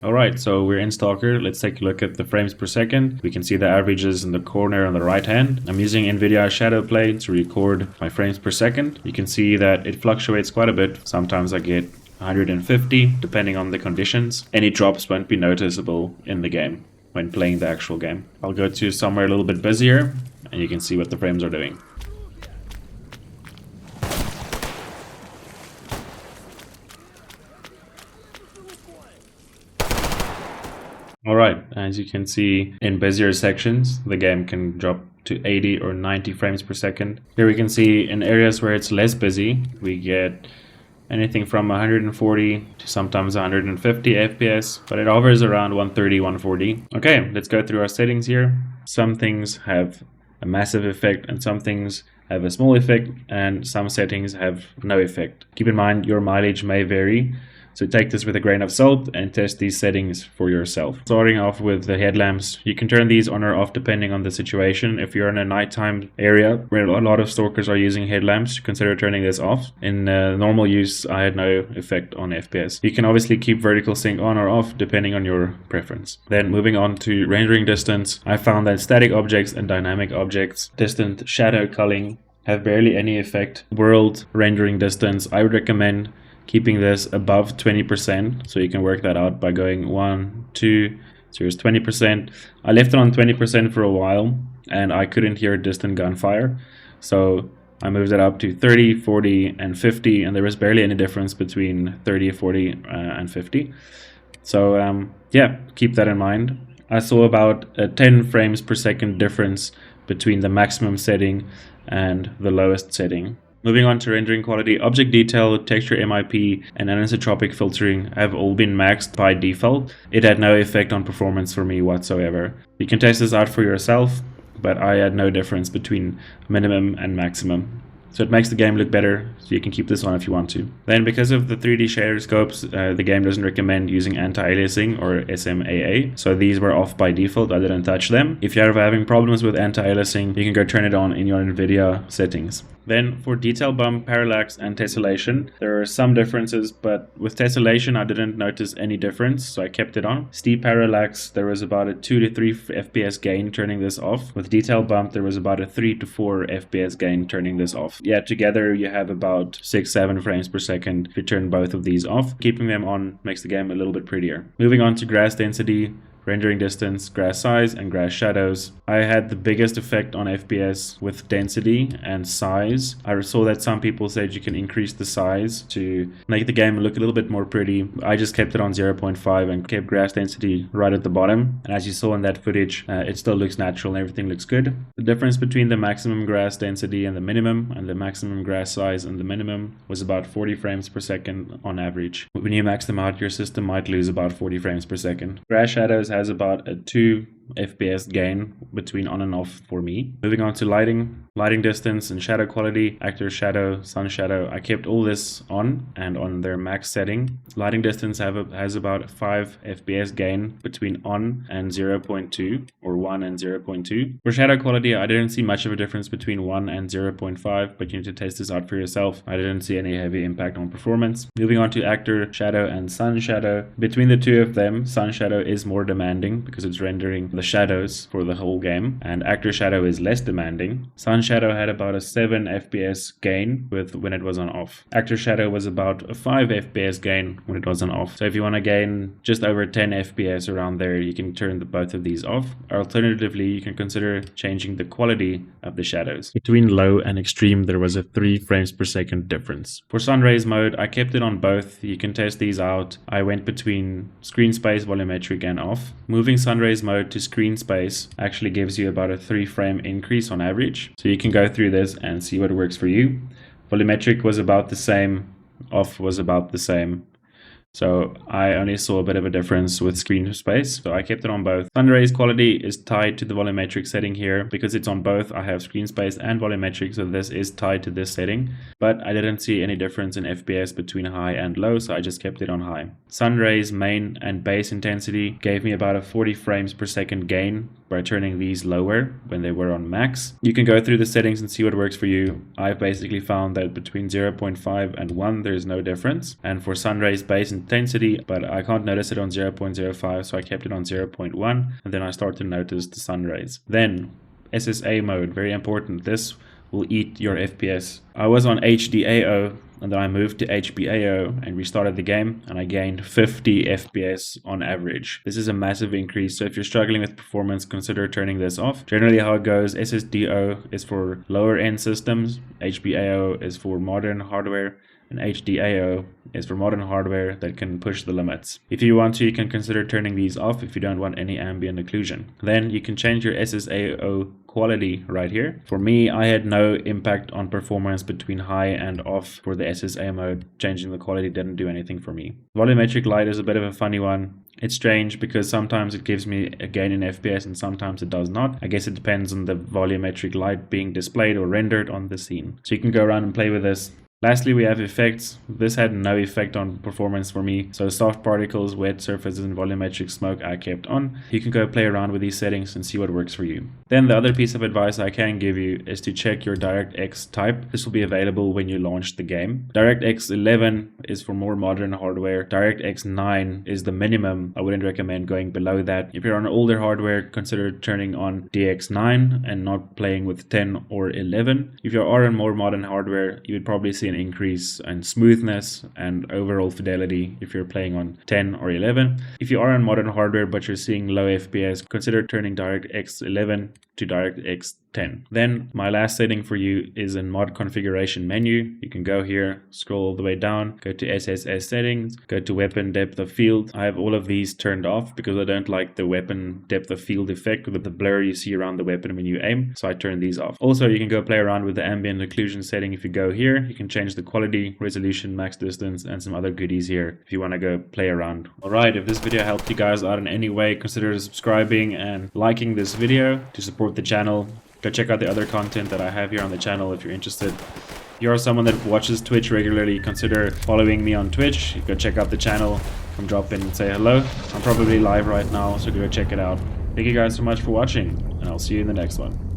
Alright, so we're in Stalker. Let's take a look at the frames per second. We can see the averages in the corner on the right hand. I'm using NVIDIA Shadow Play to record my frames per second. You can see that it fluctuates quite a bit. Sometimes I get 150 depending on the conditions. Any drops won't be noticeable in the game when playing the actual game. I'll go to somewhere a little bit busier and you can see what the frames are doing. Alright, as you can see in busier sections, the game can drop to 80 or 90 frames per second. Here we can see in areas where it's less busy, we get anything from 140 to sometimes 150 FPS, but it hovers around 130, 140. Okay, let's go through our settings here. Some things have a massive effect and some things have a small effect, and some settings have no effect. Keep in mind your mileage may vary, so take this with a grain of salt and test these settings for yourself. Starting off with the headlamps, you can turn these on or off depending on the situation. If you're in a nighttime area where a lot of stalkers are using headlamps, consider turning this off. In normal use, I had no effect on FPS. You can obviously keep vertical sync on or off depending on your preference. Then moving on to rendering distance, I found that static objects and dynamic objects, distant shadow culling, have barely any effect. World rendering distance, I would recommend keeping this above 20%, so you can work that out by going 1, 2, so here's 20%. I left it on 20% for a while and I couldn't hear distant gunfire, so I moved it up to 30, 40, and 50, and there was barely any difference between 30, 40, and 50. So yeah, keep that in mind. I saw about a 10 frames per second difference between the maximum setting and the lowest setting. Moving on to rendering quality, object detail, texture MIP, and anisotropic filtering have all been maxed by default. It had no effect on performance for me whatsoever. You can test this out for yourself, but I had no difference between minimum and maximum. So it makes the game look better, so you can keep this on if you want to. Then because of the 3D shader scopes, the game doesn't recommend using anti-aliasing or SMAA, so these were off by default, I didn't touch them. If you're having problems with anti-aliasing, you can go turn it on in your NVIDIA settings. Then for detail bump, parallax, and tessellation, there are some differences, but with tessellation I didn't notice any difference, so I kept it on. Steep parallax, there was about a 2 to 3 FPS gain turning this off. With detail bump, there was about a 3 to 4 FPS gain turning this off. Yeah, together you have about 6-7 frames per second if you turn both of these off. Keeping them on makes the game a little bit prettier. Moving on to grass density, rendering distance, grass size, and grass shadows. I had the biggest effect on FPS with density and size. I saw that some people said you can increase the size to make the game look a little bit more pretty. I just kept it on 0.5 and kept grass density right at the bottom. And as you saw in that footage, it still looks natural and everything looks good. The difference between the maximum grass density and the maximum grass size and the minimum was about 40 frames per second on average. When you max them out, your system might lose about 40 frames per second. Grass shadows has about a 2 FPS gain between on and off for me. Moving on to lighting distance and shadow quality, actor shadow, sun shadow. I kept all this on and on their max setting. Lighting distance has about a 5 FPS gain between on and 0.2 or 1 and 0.2. For shadow quality, I didn't see much of a difference between 1 and 0.5, but you need to test this out for yourself. I didn't see any heavy impact on performance. Moving on to actor shadow and sun shadow. Between the two of them, sun shadow is more demanding because it's rendering the shadows for the whole game, and actor shadow is less demanding. Sun shadow had about a 7 FPS gain when it was on off. Actor shadow was about a 5 FPS gain when it was on off. So if you want to gain just over 10 FPS around there, you can turn both of these off. Alternatively, you can consider changing the quality of the shadows. Between low and extreme, there was a 3 frames per second difference. For sun rays mode, I kept it on both. You can test these out. I went between screen space, volumetric, and off. Moving sun rays mode to screen space actually gives you about a 3 frame increase on average. So you can go through this and see what works for you. Volumetric was about the same, off was about the same. So I only saw a bit of a difference with screen space, so I kept it on both. Sun rays quality is tied to the volumetric setting here. Because it's on both, I have screen space and volumetric, so this is tied to this setting. But I didn't see any difference in FPS between high and low, so I just kept it on high. Sun rays main and base intensity gave me about a 40 frames per second gain by turning these lower when they were on max. You can go through the settings and see what works for you. I've basically found that between 0.5 and 1 there's no difference, and for sun rays base intensity, but I can't notice it on 0.05, so I kept it on 0.1, and then I start to notice the sun rays. Then SSA mode, very important. This will eat your FPS. I was on HDAO and then I moved to HBAO and restarted the game, and I gained 50 FPS on average. This is a massive increase, so if you're struggling with performance, consider turning this off. Generally how it goes, SSDO is for lower end systems, HBAO is for modern hardware, and HDAO is for modern hardware that can push the limits. If you want to, you can consider turning these off if you don't want any ambient occlusion. Then you can change your SSAO quality right here. For me, I had no impact on performance between high and off for the SSA mode. Changing the quality didn't do anything for me. Volumetric light is a bit of a funny one. It's strange because sometimes it gives me a gain in FPS and sometimes it does not. I guess it depends on the volumetric light being displayed or rendered on the scene. So you can go around and play with this. Lastly, we have effects. This had no effect on performance for me, so soft particles, wet surfaces, and volumetric smoke I kept on. You can go play around with these settings and see what works for you. Then the other piece of advice I can give you is to check your DirectX type. This will be available when you launch the game. DirectX 11 is for more modern hardware. DirectX 9 is the minimum. I wouldn't recommend going below that. If you're on older hardware, consider turning on DX9 and not playing with 10 or 11. If you are on more modern hardware, you would probably see an increase in smoothness and overall fidelity if you're playing on 10 or 11. If you are on modern hardware but you're seeing low FPS, consider turning DirectX 11 to DirectX 10. Then my last setting for you is in mod configuration menu. You can go here, scroll all the way down, go to SSS settings, go to weapon depth of field. I have all of these turned off because I don't like the weapon depth of field effect with the blur you see around the weapon when you aim, so I turn these off. Also, you can go play around with the ambient occlusion setting. If you go here, you can change the quality, resolution, max distance, and some other goodies here if you want to go play around. Alright, if this video helped you guys out in any way, consider subscribing and liking this video to support the channel. Go check out the other content that I have here on the channel if you're interested. If you're someone that watches Twitch regularly, consider following me on Twitch. Go check out the channel, come drop in and say hello. I'm probably live right now, so go check it out. Thank you guys so much for watching, and I'll see you in the next one.